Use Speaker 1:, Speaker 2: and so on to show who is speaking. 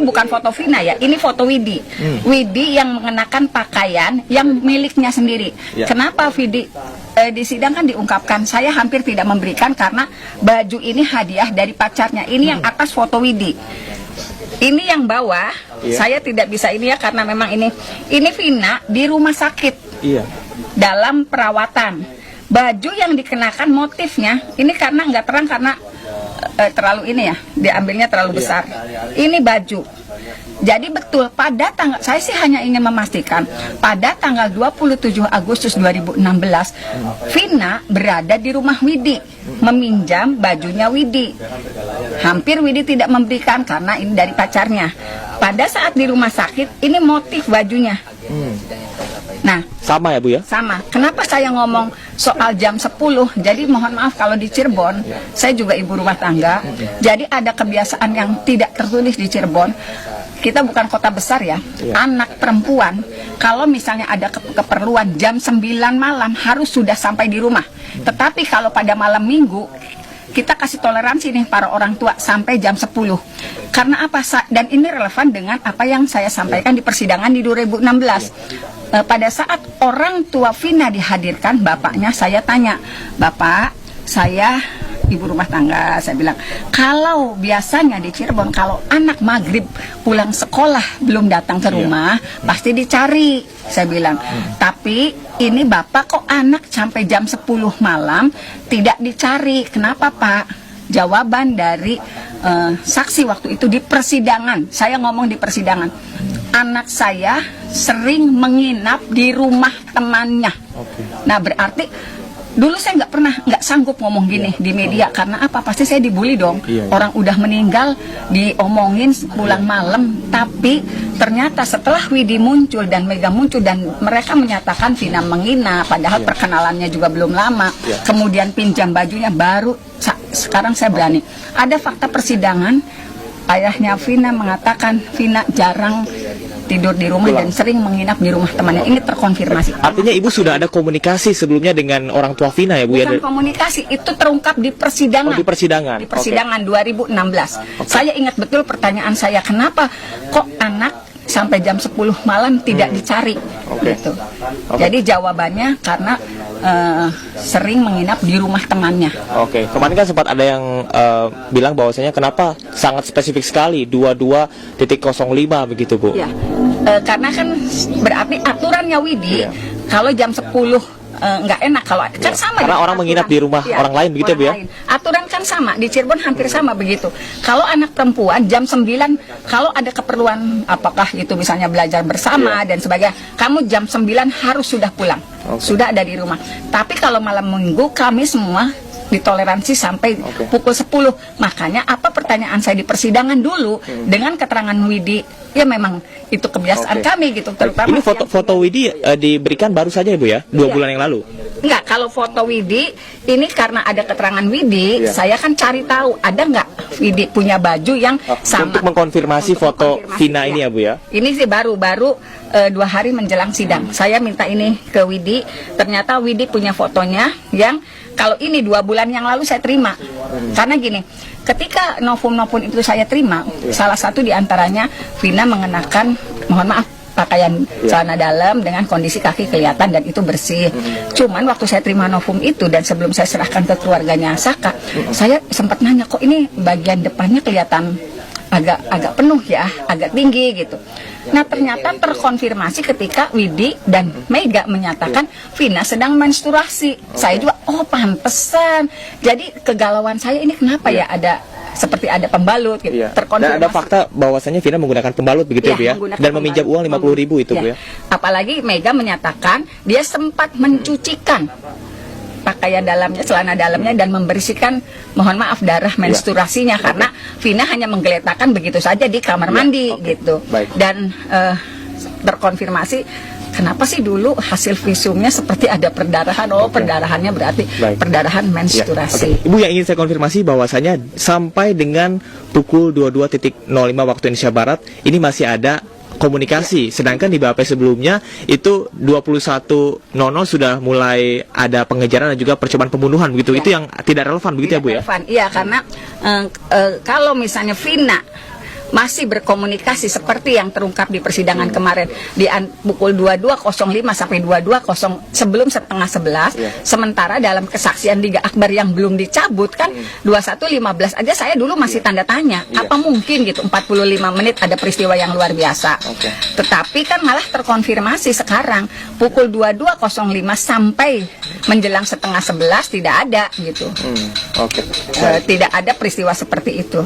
Speaker 1: berarti bukan foto Vina ya, ini foto Widi. Widi yang mengenakan pakaian yang miliknya sendiri. Kenapa Widi di sidang kan diungkapkan saya hampir tidak memberikan karena baju ini hadiah dari pacarnya. Ini yang atas foto Widi. Ini yang bawah saya tidak bisa ini ya karena memang ini Vina di rumah sakit dalam perawatan. Baju yang dikenakan motifnya ini karena nggak terang karena terlalu ini ya, diambilnya terlalu besar. Ini baju. Jadi betul pada tanggal, saya sih hanya ingin memastikan pada tanggal 27 Agustus 2016 Vina berada di rumah Widi meminjam bajunya Widi. Hampir Widi tidak memberikan karena ini dari pacarnya. Pada saat di rumah sakit ini motif bajunya. Nah,
Speaker 2: sama ya Bu ya?
Speaker 1: Sama. Kenapa saya ngomong soal jam 10? Jadi mohon maaf kalau di Cirebon, saya juga ibu rumah tangga. Jadi ada kebiasaan yang tidak tertulis di Cirebon. Kita bukan kota besar ya. Anak perempuan kalau misalnya ada keperluan jam 9 malam harus sudah sampai di rumah. Tetapi kalau pada malam minggu kita kasih toleransi nih para orang tua sampai jam 10. Karena apa? Dan ini relevan dengan apa yang saya sampaikan di persidangan di 2016. Pada saat orang tua Vina dihadirkan, bapaknya saya tanya, Bapak, saya ibu rumah tangga, saya bilang, kalau biasanya di Cirebon kalau anak maghrib pulang sekolah belum datang ke rumah, pasti dicari, saya bilang. Tapi ini Bapak kok anak sampai jam 10 malam tidak dicari, kenapa Pak? Jawaban dari saksi waktu itu di persidangan, saya ngomong di persidangan, anak saya sering menginap di rumah temannya. Nah berarti dulu saya nggak sanggup ngomong gini di media karena apa? Pasti saya dibully dong. Orang udah meninggal diomongin pulang malam. Tapi ternyata setelah Widi muncul dan Mega muncul dan mereka menyatakan Vina menginap, padahal perkenalannya juga belum lama. Kemudian pinjam bajunya baru sekarang saya berani. Ada fakta persidangan. Ayahnya Vina mengatakan Vina jarang tidur di rumah dan sering menginap di rumah temannya. Ini terkonfirmasi.
Speaker 2: Artinya Ibu sudah ada komunikasi sebelumnya dengan orang tua Vina ya Bu?
Speaker 1: Bukan komunikasi, itu terungkap di persidangan.
Speaker 2: Di persidangan.
Speaker 1: Di persidangan 2016. Saya ingat betul pertanyaan saya, kenapa kok anak sampai jam 10 malam tidak dicari? Gitu. Jadi jawabannya karena sering menginap di rumah temannya.
Speaker 2: Kemarin kan sempat ada yang bilang bahwasanya kenapa sangat spesifik sekali 22.05 begitu Bu?
Speaker 1: Ya, karena kan berarti aturannya Widi kalau jam 10 nggak enak kalau kan sama
Speaker 2: karena orang menginap di rumah orang lain begitu Bu ya?
Speaker 1: Aturan kan sama di Cirebon hampir sama begitu. Kalau anak perempuan jam 9 kalau ada keperluan apakah itu misalnya belajar bersama dan sebagainya, kamu jam 9 harus sudah pulang, sudah ada di rumah. Tapi kalau malam minggu kami semua ditoleransi sampai pukul 10. Makanya apa pertanyaan saya di persidangan dulu dengan keterangan Widi, ya memang itu kebiasaan kami gitu. Terutama
Speaker 2: ini foto Widi diberikan baru saja Ibu ya? 2 bulan yang lalu?
Speaker 1: Enggak, kalau foto Widi ini karena ada keterangan Widi, saya kan cari tahu ada nggak Widi punya baju yang sama.
Speaker 2: Untuk mengkonfirmasi foto Vina ini ya Bu ya? Ini
Speaker 1: sih baru 2 hari menjelang sidang. Saya minta ini ke Widi, ternyata Widi punya fotonya yang kalau ini 2 bulan yang lalu saya terima. Karena gini, ketika novum itu saya terima, salah satu diantaranya Vina mengenakan, mohon maaf, pakaian celana dalam dengan kondisi kaki kelihatan dan itu bersih. Cuman waktu saya terima novum itu dan sebelum saya serahkan ke keluarganya Saka, saya sempat nanya, kok ini bagian depannya kelihatan agak penuh ya, agak tinggi gitu. Nah ternyata terkonfirmasi ketika Widi dan Mega menyatakan Vina sedang menstruasi. Saya juga, oh pantesan. Jadi kegalauan saya ini kenapa ya ada seperti ada pembalut gitu. Terkonfirmasi.
Speaker 2: Dan ada fakta bahwasanya Vina menggunakan pembalut begitu ya Bu ya? Dan meminjam uang 50.000 itu Bu ya?
Speaker 1: Apalagi Mega menyatakan dia sempat mencucikan pakaian dalamnya, celana dalamnya dan membersihkan, mohon maaf, darah menstruasinya karena Vina hanya menggeletakkan begitu saja di kamar mandi gitu. Dan terkonfirmasi kenapa sih dulu hasil visumnya seperti ada perdarahan. Perdarahannya berarti perdarahan menstruasi.
Speaker 2: Ibu, yang ingin saya konfirmasi bahwasanya sampai dengan pukul 22.05 waktu Indonesia Barat ini masih ada komunikasi, sedangkan di BAP sebelumnya itu 21.00 sudah mulai ada pengejaran dan juga percobaan pembunuhan begitu. Itu yang tidak relevan begitu ya Bu ya?
Speaker 1: Iya, karena kalau misalnya Vina masih berkomunikasi seperti yang terungkap di persidangan kemarin di pukul 22.05 sampai 22.00 sebelum setengah 11. Sementara dalam kesaksian Liga Akbar yang belum dicabut kan 21.15 aja saya dulu masih tanda tanya. Apa mungkin gitu 45 menit ada peristiwa yang luar biasa. Tetapi kan malah terkonfirmasi sekarang pukul 22.05 sampai menjelang setengah 11 tidak ada gitu. Tidak ada peristiwa seperti itu.